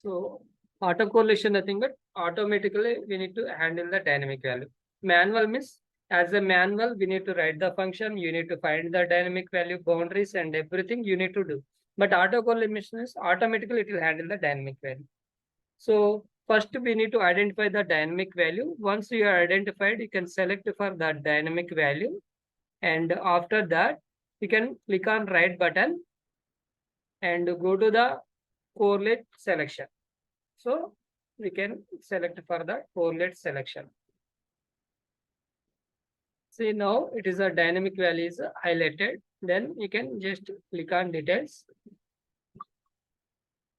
So auto correlation, nothing but automatically we need to handle the dynamic value. Manual means as a manual, we need to write the function, you need to find the dynamic value, boundaries, and everything you need to do. But auto correlation is automatically it will handle the dynamic value. So first we need to identify the dynamic value. Once you are identified, you can select for that dynamic value. And after that, you can click on right button and go to the correlate selection. So we can select for the correlate selection. See now it is a dynamic value is highlighted. Then you can just click on details.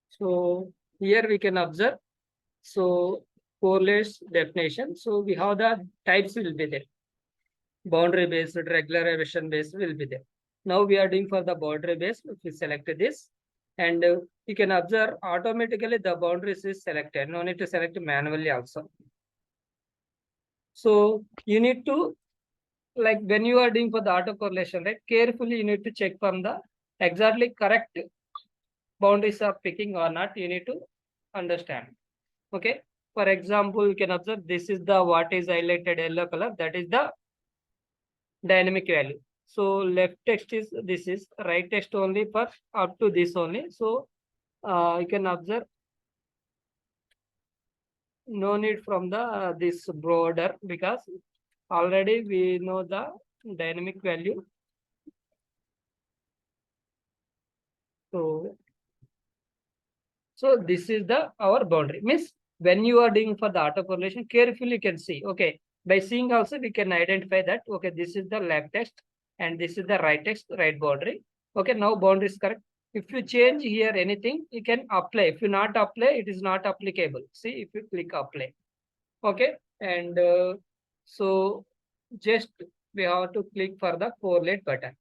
So here we can observe. So correlates definition. So we have the types will be there. Boundary based, regularization based will be there. Now we are doing for the boundary based. If we select this, and you can observe automatically the boundaries is selected. No need to select manually also. So you need to, like when you are doing for the auto correlation, right? Carefully you need to check from the exactly correct boundaries are picking or not. You need to understand. Okay. For example, you can observe this is the what is highlighted yellow color. That is the dynamic value. So left text is this is right text only for up to this only. So you can observe no need from the this border because already we know the dynamic value. So this is the our boundary. Means when you are doing for the auto correlation, carefully you can see. Okay, by seeing also we can identify that. Okay, this is the left text and this is the right text, right boundary. Okay, now boundary is correct. If you change here anything, you can apply. If you not apply, it is not applicable. See, if you click apply. Okay, and so just we have to click for the correlate button.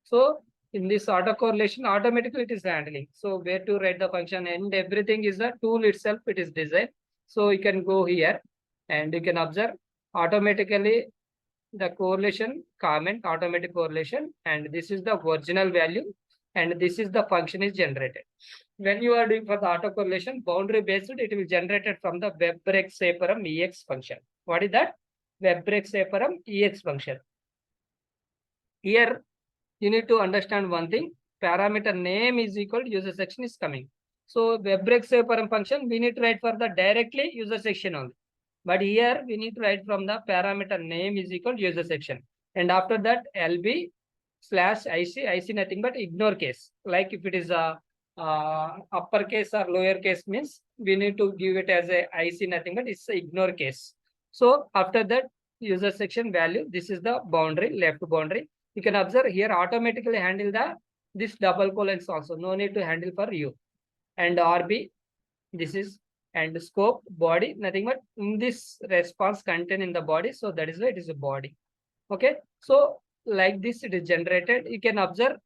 So in this auto correlation, automatically it is handling. So where to write the function and everything is the tool itself, it is designed. So you can go here and you can observe automatically the correlation comment, automatic correlation, and this is the original value and this is the function is generated. When you are doing for the auto correlation, boundary based, it will generated from the web break separum ex function. What is that? Web break separum ex function. Here you need to understand one thing. Parameter name is equal to user section is coming. So web break separum function, we need to write for the directly user section only. But here we need to write from the parameter name is equal to user section. And after that LB slash IC nothing but ignore case. Like if it is a uppercase or lowercase means we need to give it as a IC nothing but it's a ignore case. So after that user section value, this is the boundary, left boundary. You can observe here automatically handle the this double colons also. No need to handle for you. And RB, this is and scope body, nothing but in this response content in the body. So that is why it is a body. Okay. So like this it is generated. You can observe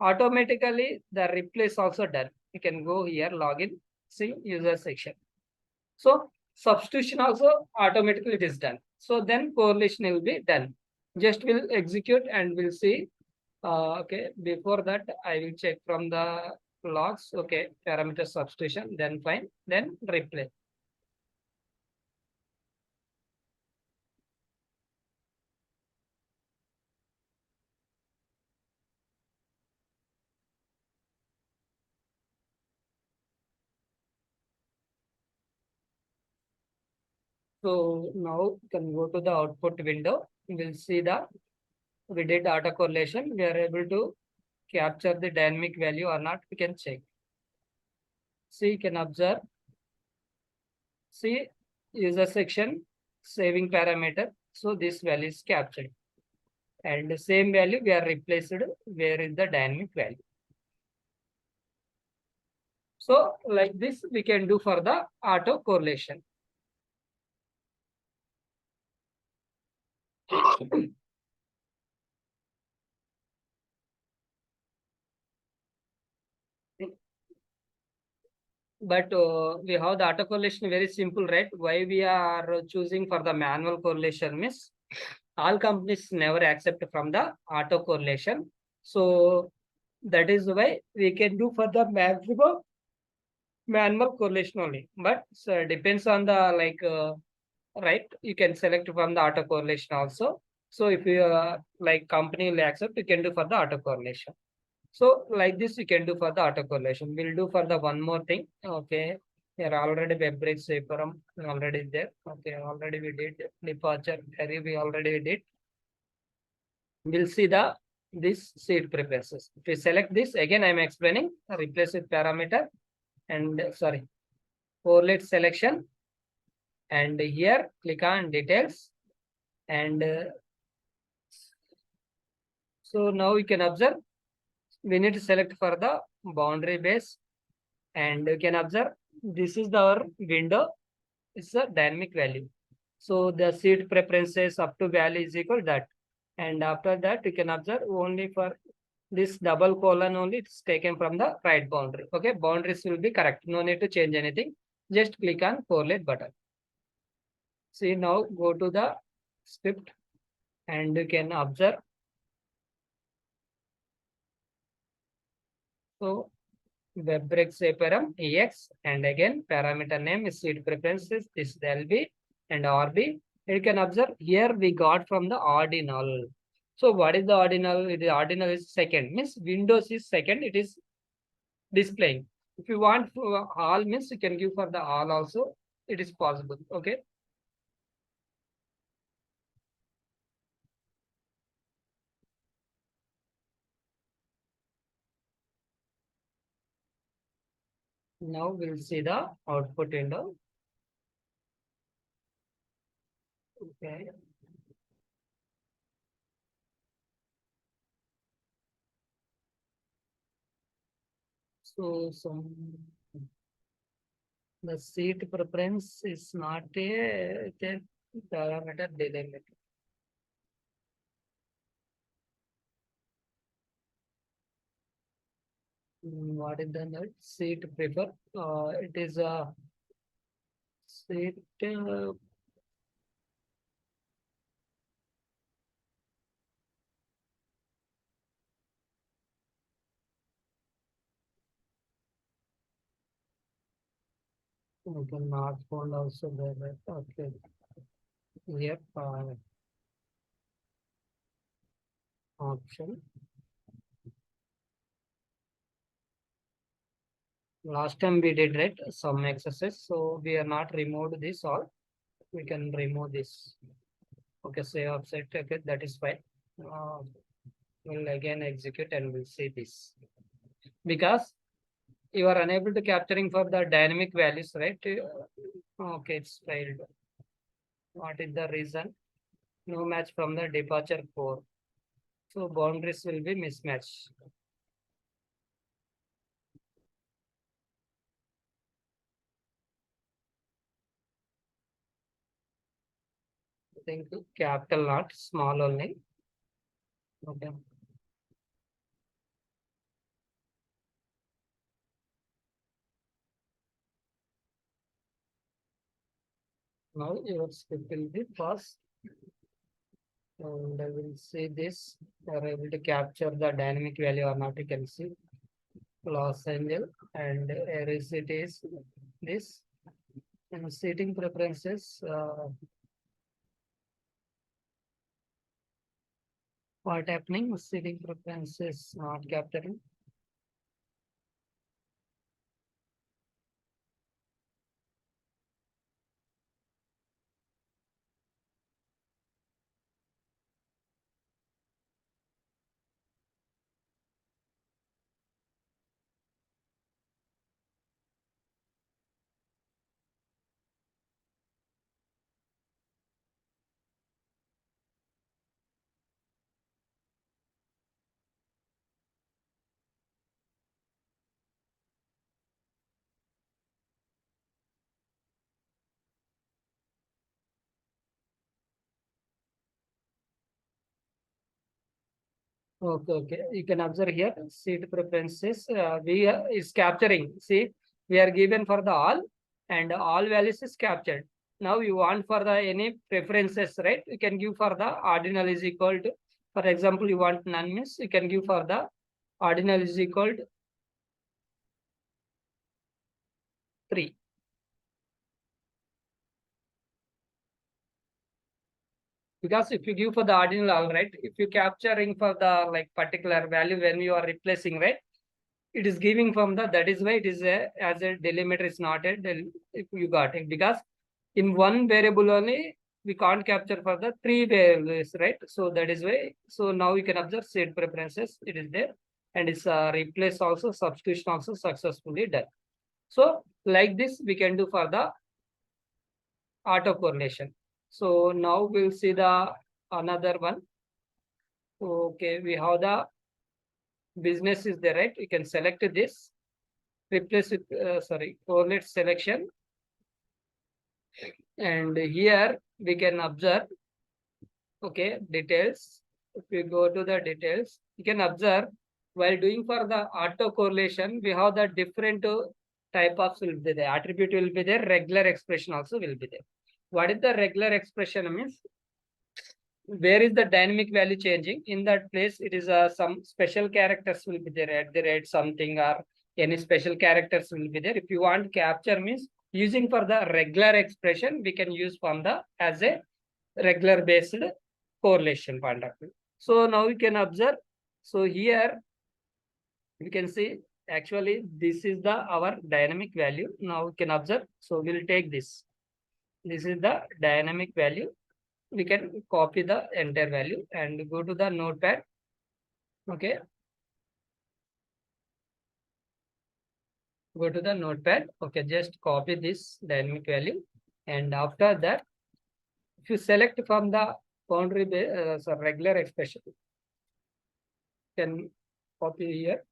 automatically the replace also done. You can go here, login, see user section. So substitution also automatically it is done. So then correlation will be done. Just will execute and we'll see. Okay, before that I will check from the logs. Okay, parameter substitution, then fine, then replay. So now you can go to the output window. We'll see the we did auto correlation. We are able to capture the dynamic value or not. We can check. See, you can observe. See, user section saving parameter. So this value is captured. And the same value we are replaced where is the dynamic value. So like this we can do for the auto correlation. But we have the auto correlation very simple, right? Why we are choosing for the manual correlation means all companies never accept from the auto correlation. So that is why we can do for the maximum manual correlation only. But depends on the right, you can select from the auto correlation also. So if you like company will accept, you can do for the auto correlation. So like this you can do for the auto correlation. We'll do for the one more thing. Okay. Here already web bridge separum already there. Okay, already we did departure carry, we already did. We'll see the this seed preferences. If we select this again, I'm explaining replace with parameter and sorry, correlate selection, and here click on details, and so now you can observe we need to select for the boundary base, and you can observe this is our window. It's a dynamic value. So the seed preferences up to value is equal that, and after that you can observe only for this double colon only it's taken from the right boundary. Okay, boundaries will be correct. No need to change anything. Just click on correlate button. See, now go to the script and you can observe. So web break separum ex, and again parameter name is seed preferences, this LB and RB. You can observe here we got from the ordinal. So what is the ordinal? The ordinal is second, means Windows is second, it is displaying. If you want all, means you can give for the all also, it is possible. Okay. Now we'll see the output window. Okay. So some the seat preference is not a parameter delimiter. What is the nut? Seat prefer? It is a seat. Okay, not found also there. Right? Okay. Yep. Option. Last time we did right some exercise, so we are not removed this all. We can remove this. Okay, save offset. Okay, that is fine. We'll again execute and we'll see this because you are unable to capturing for the dynamic values, right? Okay, it's failed. What is the reason? No match from the departure core. So boundaries will be mismatched. I think capital not small only. Okay. Now your script will be fast. And I will see this. You are able to capture the dynamic value or not. You can see Los Angeles and area city is this. And seating preferences. What happening? Seating preferences not capturing. Okay, okay. You can observe here seat preferences. We is capturing. See, we are given for the all, and all values is captured. Now you want for the any preferences, right? You can give for the ordinal is equal to. For example, you want none, means you can give for the ordinal is equal to 3. Because if you give for the ordinal, right, if you capturing for the like particular value when you are replacing, right, it is giving from the, that is why it is a, as a delimiter is not a if you got it, because in one variable only we can't capture for the 3 variables, right? So that is why. So now you can observe set preferences, it is there, and it's replace also, substitution also successfully done. So like this we can do for the auto correlation. So now we'll see the another one. Okay, we have the business is there, right? You can select this, replace with correlate selection, and here we can observe. Okay, details. If we go to the details, you can observe while doing for the auto correlation, we have the different type of will be there. Attribute will be there. Regular expression also will be there. What is the regular expression means? Where is the dynamic value changing? In that place, it is some special characters will be there at the rate something, or any special characters will be there. If you want capture means using for the regular expression, we can use from the as a regular based correlation point of view. So now we can observe. So here we can see actually this is the our dynamic value. Now we can observe. So we'll take this. This is the dynamic value. We can copy the entire value and go to the notepad. Okay. Go to the notepad. Okay, just copy this dynamic value. And after that, if you select from the boundary regular expression, can copy here.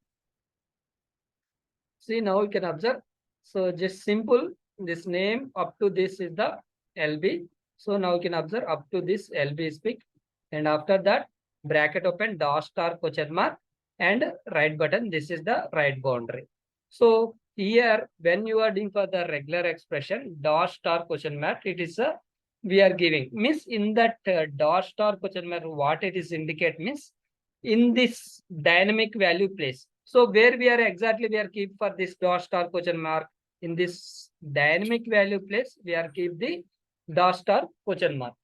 See, now you can observe. So just simple, this name up to this is the LB. So now you can observe up to this LB is picked. And after that, bracket open, dash star question mark, and right button. This is the right boundary. So here, when you are doing for the regular expression, dash star question mark, it is a we are giving. Means in that dash star question mark, what it is indicate means in this dynamic value place. So where we are exactly we are keep for this dot star question mark in this dynamic value place we are keep the dot star question mark.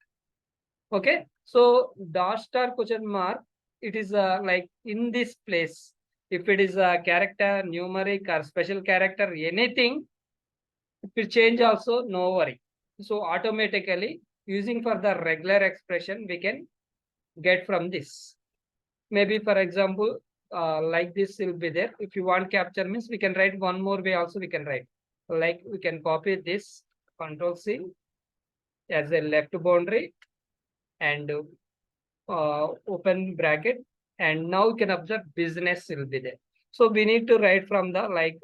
Okay, so dot star question mark it is like in this place. If it is a character, numeric or special character, anything, if it change also no worry. So automatically using for the regular expression we can get from this. Maybe for example, like this will be there. If you want capture means we can write one more way also we can write. Like we can copy this, Control C as a left boundary and open bracket. And now you can observe business will be there. So we need to write from the like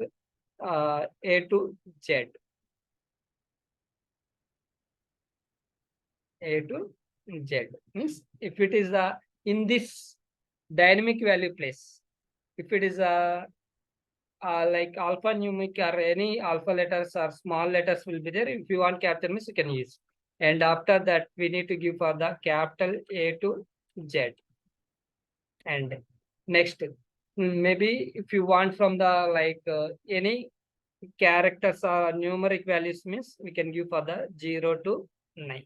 A to Z. A to Z means if it is in this dynamic value place, if it is like alphanumeric or any alpha letters or small letters will be there. If you want capture means you can use. And after that, we need to give for the capital A to Z. And next, maybe if you want from the like any characters or numeric values means we can give for the 0 to 9.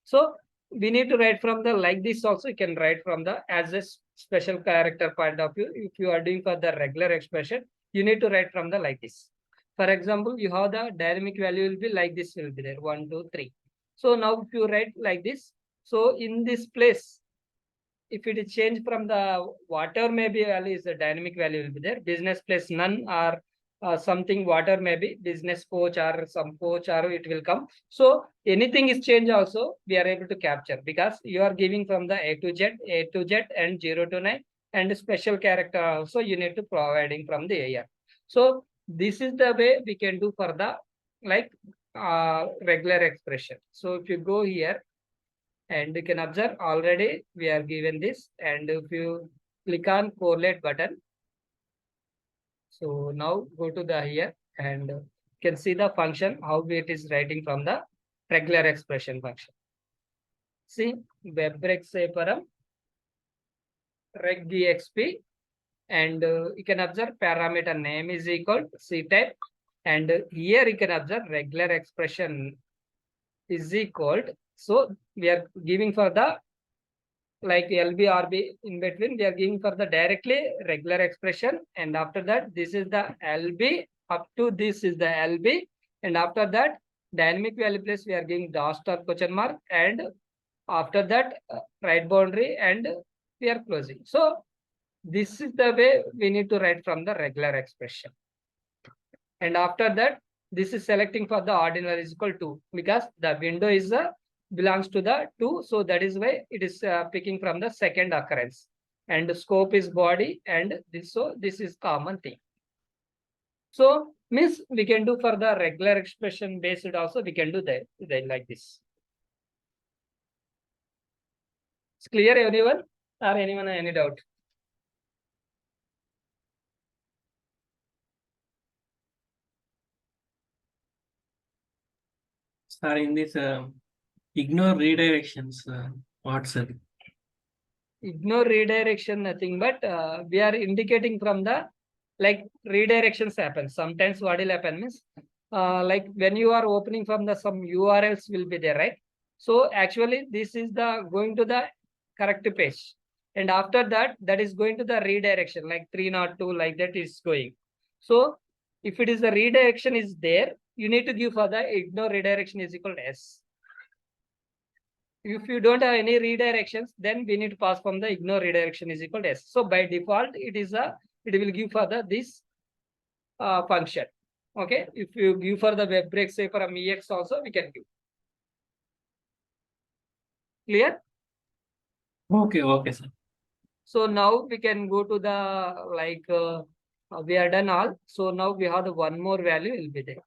So we need to write from the like this also you can write from the as a special character point of view. If you are doing for the regular expression, you need to write from the like this. For example, you have the dynamic value will be like this will be there 1, 2, 3. So now if you write like this, so in this place, if it is changed from the water maybe value is the dynamic value will be there. Business place none or something water maybe business coach or some coach or it will come. So anything is changed also we are able to capture because you are giving from the A to Z and 0 to 9 and special character also you need to providing from the AR. So this is the way we can do for the like regular expression. So if you go here and you can observe already we are given this and if you click on correlate button. So now go to the here and you can see the function how it is writing from the regular expression function. See WebRec separam regexp and you can observe parameter name is equal C type And here you can observe regular expression is equal. So we are giving for the like LB RB in between, we are giving for the directly regular expression, and after that this is the LB, up to this is the LB, and after that dynamic value place we are giving dot star question mark, and after that right boundary, and we are closing. So this is the way we need to write from the regular expression. And after that, this is selecting for the ordinal is equal to, because the window is belongs to the 2. So that is why it is picking from the second occurrence. And the scope is body, and this, so this is common thing. So means we can do for the regular expression based also, we can do that like this. It's clear anyone, or anyone any doubt? Sir, in this ignore redirections, what's it? Ignore redirection, nothing but we are indicating from the like redirections happen. Sometimes what will happen means like when you are opening from the some URLs will be there, right? So actually this is the going to the correct page, and after that that is going to the redirection like 302 like that is going. So if it is the redirection is there, you need to give for the ignore redirection is equal to S. If you don't have any redirections, then we need to pass from the ignore redirection is equal to S. So by default, it will give for the this function. Okay. If you give for the web break, say from EX also, we can give. Clear? Okay, okay, sir. So now we can go to the like we are done all. So now we have the one more value will be there.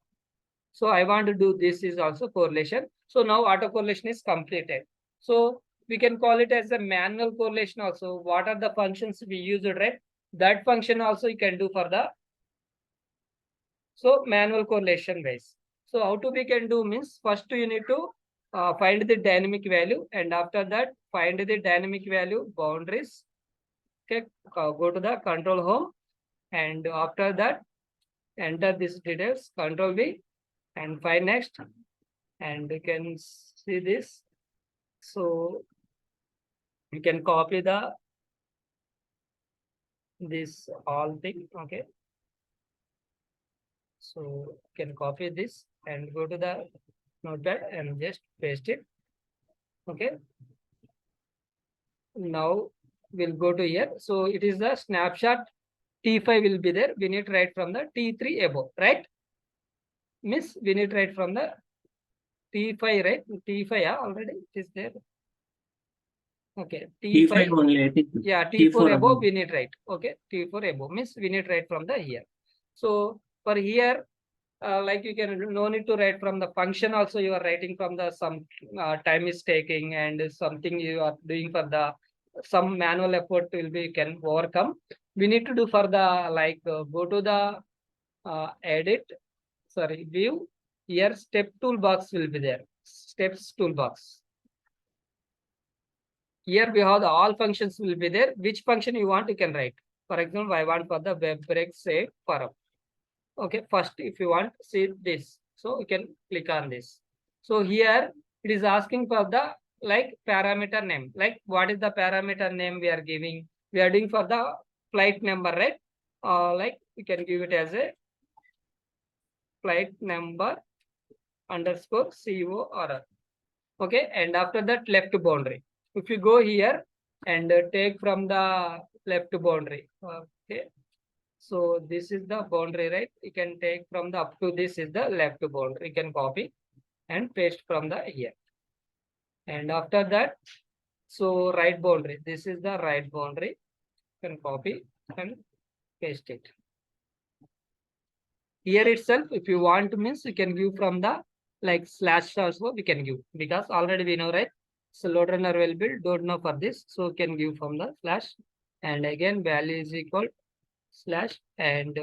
So I want to do this is also correlation. So now auto correlation is completed. So we can call it as a manual correlation also. What are the functions we use, right? That function also you can do for the so manual correlation base. So how to we can do means first you need to find the dynamic value, and after that find the dynamic value boundaries. Okay, go to the control home, and after that enter these details, control V, and find next, and you can see this. So you can copy this all thing. Okay, so you can copy this and go to the notepad and just paste it. Okay, now we'll go to here. So it is the snapshot T5 will be there. We need to write from the T3 above, right? Miss, we need to write from the T5, right? T5, yeah, already it is there. Okay, T5 only, I think. Yeah, T4 above we need write. Okay, T4 above means we need write from the here. So for here, like you can no need to write from the function also, you are writing from the some time is taking and something you are doing for the some manual effort will be can overcome. We need to do for the like go to the edit, sorry, view. Here step toolbox will be there. Steps toolbox. Here we have the all functions will be there. Which function you want, you can write. For example, I want for the web break say param. Okay, first if you want see this, so you can click on this. So here it is asking for the like parameter name. Like what is the parameter name we are giving? We are doing for the flight number, right? Like we can give it as a flight number underscore CORR. Okay, and after that left boundary. If you go here and take from the left boundary. Okay, so this is the boundary, right? You can take from the up to this is the left boundary. You can copy and paste from the here. And after that, so right boundary. This is the right boundary. You can copy and paste it. Here itself, if you want to means you can give from the like slash also we can give, because already we know, right? So Loadrunner will build, don't know for this. So you can give from the slash, and again value is equal slash, and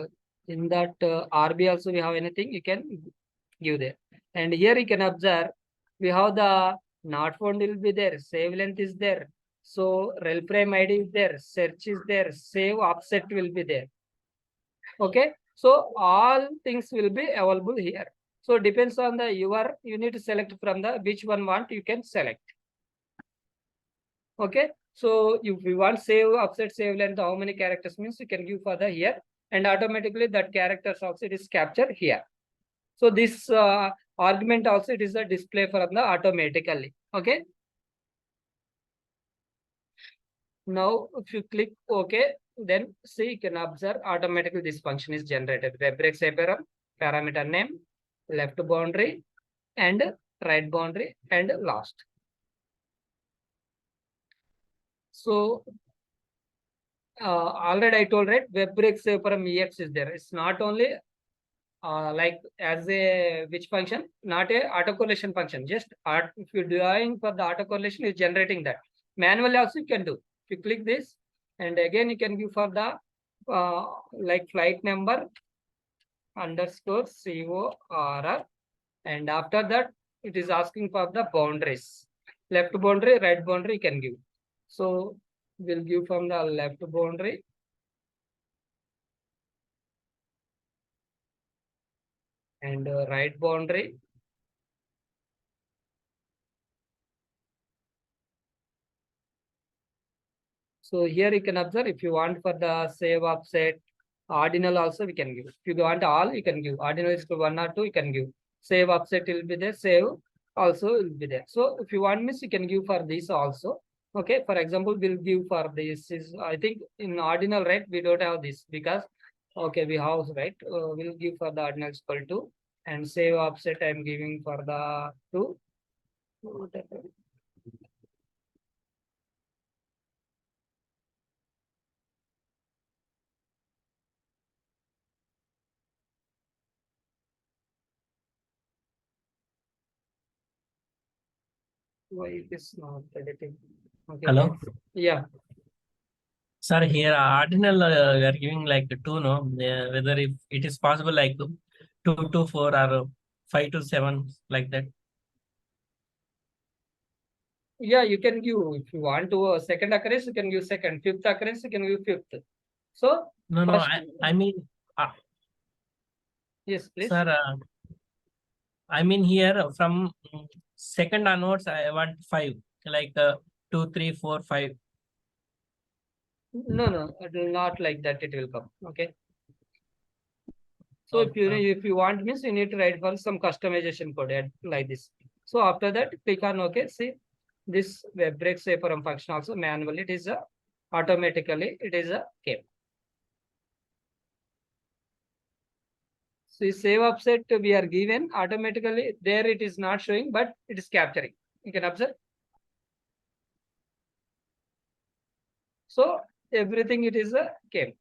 in that RB also we have anything you can give there. And here you can observe we have the not found will be there, save length is there, so rel frame ID is there, search is there, save offset will be there. Okay, So all things will be available here. So depends on the you need to select from the which one want you can select. Okay. So if you want save offset save length, how many characters means you can give for the here, and automatically that characters also it is captured here. So this argument also it is a display from the automatically. Okay. Now if you click OK, then see you can observe automatically this function is generated. Web break parameter name, left boundary and right boundary and last. So already I told, right, web break from EX is there. It's not only like as a which function, not a autocorrelation function. Just if you're doing for the autocorrelation, is generating that. Manually also you can do. If you click this, and again you can give for the like flight number underscore CORR, and after that it is asking for the boundaries. Left boundary, right boundary you can give. So we'll give from the left boundary. And right boundary. So here you can observe if you want for the save offset, ordinal also we can give. If you want all, you can give. Ordinal is to 1 or 2, you can give. Save offset will be there, save also will be there. So if you want means you can give for this also. Okay, for example, we'll give for this is I think in ordinal, right? We don't have this because okay, we have, right? We'll give for the ordinal is equal to, and save offset I'm giving for the 2. Why it is not editing? Okay, Hello. fine. Yeah. Sir, here ordinal we are giving like 2, no? Whether if it is possible like 2 to 4 or 5 to 7 like that. Yeah, you can give if you want to second occurrence, you can give second, fifth occurrence, you can give fifth. So No, first, I mean, yes, please. sir, I mean here from second onwards, I want 5, like 2, 3, 4, 5. No, it will not like that. It will come. Okay. So Okay. if you want means you need to write for some customization code like this. So after that, click on OK. See this web break from function also manually it is automatically it is a came. So save offset we are given automatically there it is not showing, but it is capturing. You can observe. So everything it is a came.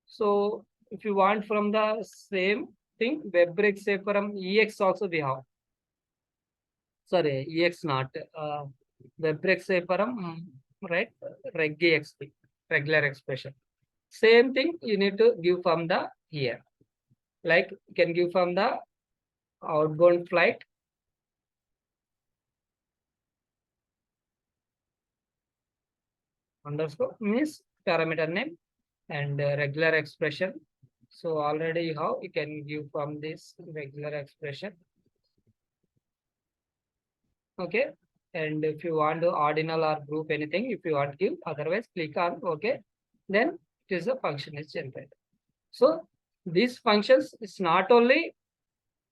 So if you want from the same thing, web break from EX also we have. Sorry, EX not web break from right reg exp regular expression. Same thing you need to give from the here. Like you can give from the outbound flight. Underscore means parameter name and regular expression. So already how you can give from this regular expression. Okay. And if you want to ordinal or group anything, if you want to give, otherwise click on OK. Then it is a function is generated. So these functions is not only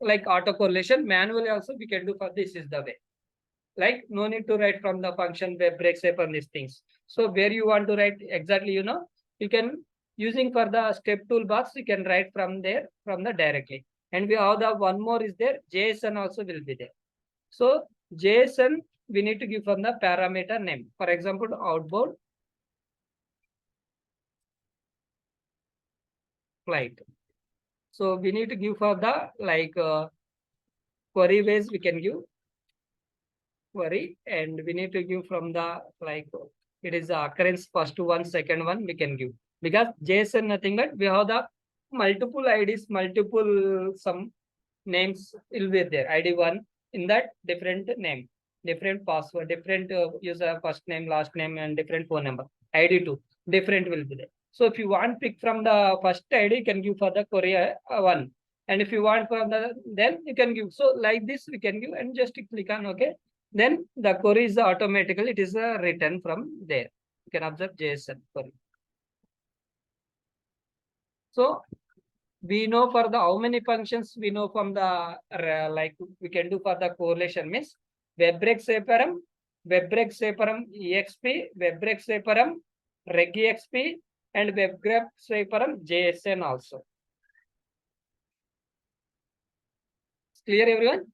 like autocorrelation, manually also we can do for this is the way. Like no need to write from the function web breaks on these things. So where you want to write exactly, you can using for the step toolbox, you can write from there from the directly. And we have the one more is there, JSON also will be there. So JSON we need to give from the parameter name. For example, outbound flight. So we need to give for the like query base we can give query, and we need to give from the like it is the occurrence first one, second one we can give, because JSON nothing but we have the multiple IDs, multiple some names will be there. ID1 in that different name, different password, different user first name, last name, and different phone number. ID2 different will be there. So if you want pick from the first ID, you can give for the query 1. And if you want from the, then you can give. So like this we can give and just click on OK. Then the query is automatically, it is written from there. You can observe JSON query. So we know for the how many functions we know from the like we can do for the correlation means WebRec exp, WebRec reg exp, and WebGraph JSN also. It's clear, everyone?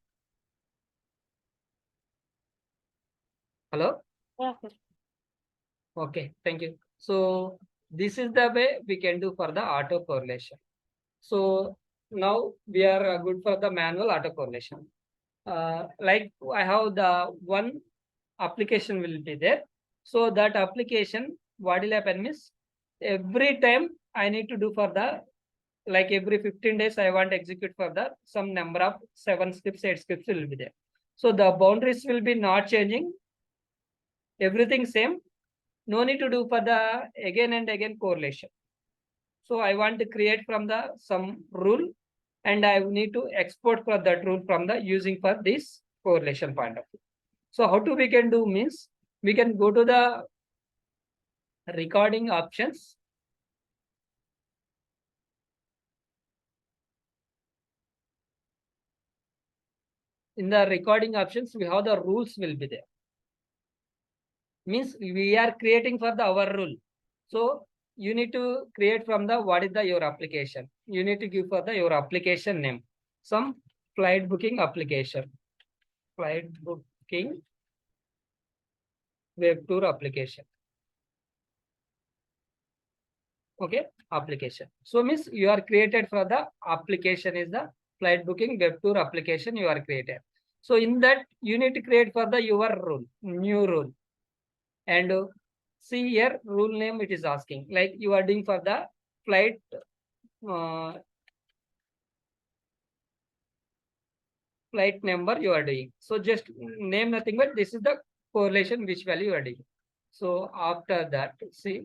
Hello? Yeah, sir. Okay, thank you. So this is the way we can do for the auto correlation. So now we are good for the manual auto correlation. Like I have the one application will be there. So that application, what will happen is every time I need to do for the, like every 15 days, I want to execute for the some number of 7 scripts, 8 scripts will be there. So the boundaries will be not changing. Everything same. No need to do for the again and again correlation. So I want to create from the some rule and I need to export for that rule from the using for this correlation point of view. So how to we can do means we can go to the recording options. In the recording options, we have the rules will be there. Means we are creating for the our rule. So you need to create from the what is the your application. You need to give for the your application name. Some flight booking application. Flight booking web tour application. Okay, application. So means you are created for the application is the flight booking web tour application you are created. So in that you need to create for the your rule, new rule. And see here rule name it is asking like you are doing for the flight flight number you are doing. So just name nothing but this is the correlation which value you are doing. So after that, see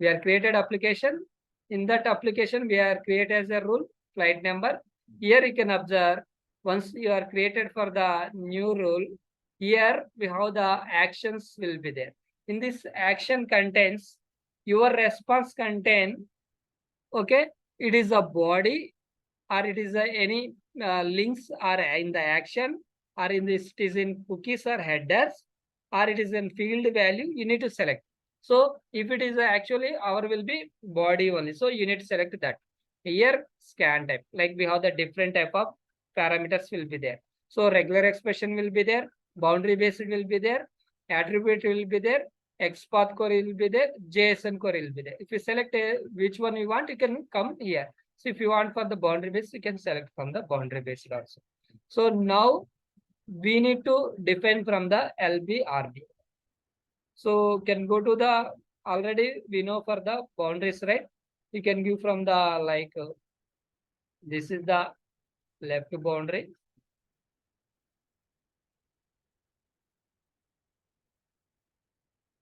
we are created application. In that application, we are created as a rule flight number. Here you can observe once you are created for the new rule, here we have the actions will be there. In this action contains your response contain, okay, it is a body or it is any links are in the action or in this it is in cookies or headers or it is in field value, you need to select. So if it is actually our will be body only. So you need to select that. Here scan type, like we have the different type of parameters will be there. So regular expression will be there, boundary based will be there, attribute will be there, XPath query will be there, JSON query will be there. If you select which one you want, you can come here. So if you want for the boundary base, you can select from the boundary base also. So now we need to define from the LBRB. So can go to the already we know for the boundaries, right? You can give from the like this is the left boundary.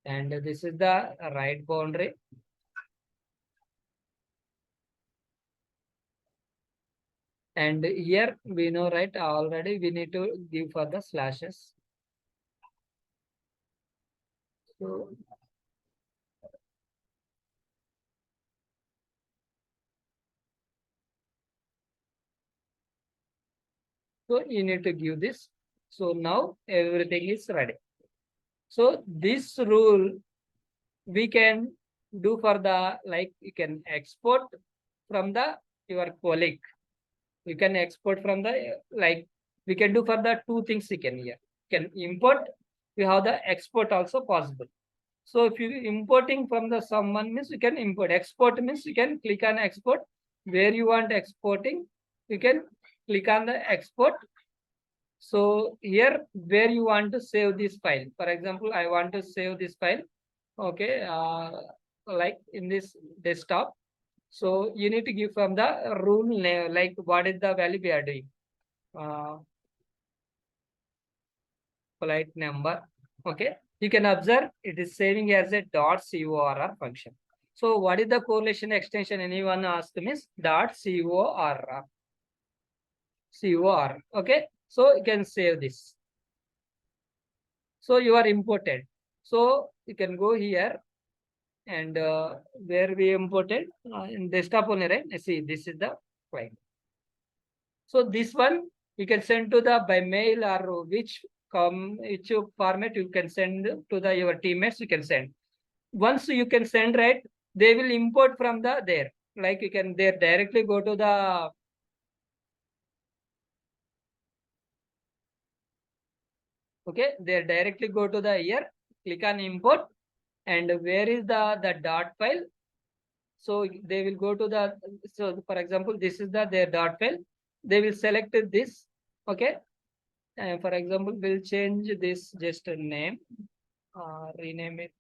And this is the right boundary. And here we know, right, already we need to give for the slashes. So you need to give this. So now everything is ready. So this rule we can do for the like you can export from the your colleague. You can export from the like we can do for the two things you can here. You can import, we have the export also possible. So if you importing from the someone means you can import. Export means you can click on export. Where you want exporting, you can click on the export. So here where you want to save this file. For example, I want to save this file. Okay, like in this desktop. So you need to give from the rule name, like what is the value we are doing. Flight number. Okay, you can observe it is saving as a .corr function. So what is the correlation extension? Anyone ask means .cor. COR. Okay. So you can save this. So you are imported. So you can go here and where we imported in desktop only, right? See, this is the file. So this one you can send to the by mail or which format you can send to the your teammates. You can send. Once you can send, right, they will import from the there. Like you can there directly go to the okay, they directly go to the here, click on import, and where is the dot file? So they will go to the, so for example, this is their dot file. They will select this. Okay. And for example, we'll change this just a name, rename it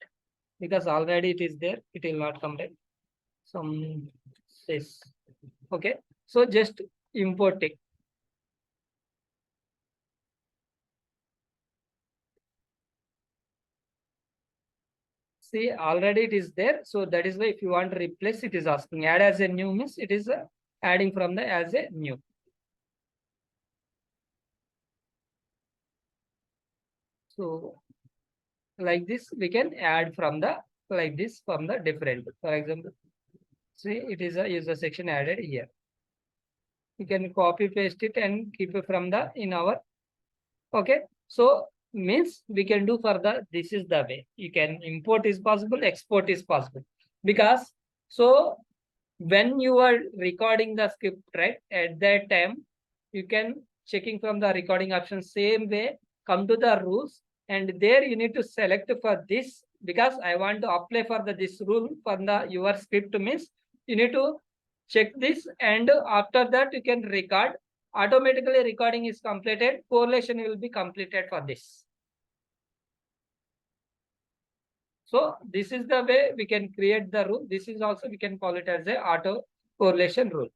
because already it is there. It will not come back. Some this. Okay. So just import it. See, already it is there. So that is why if you want to replace, it is asking add as a new means it is adding from the as a new. So like this, we can add from the like this from the different. For example, see it is a user section added here. You can copy paste it and keep it from the in our okay. So means we can do further. This is the way you can import is possible, export is possible because so when you are recording the script, right, at that time you can checking from the recording option same way, come to the rules, and there you need to select for this because I want to apply for this rule for the your script means you need to check this, and after that you can record. Automatically recording is completed, correlation will be completed for this. So this is the way we can create the rule. This is also we can call it as a auto correlation rule.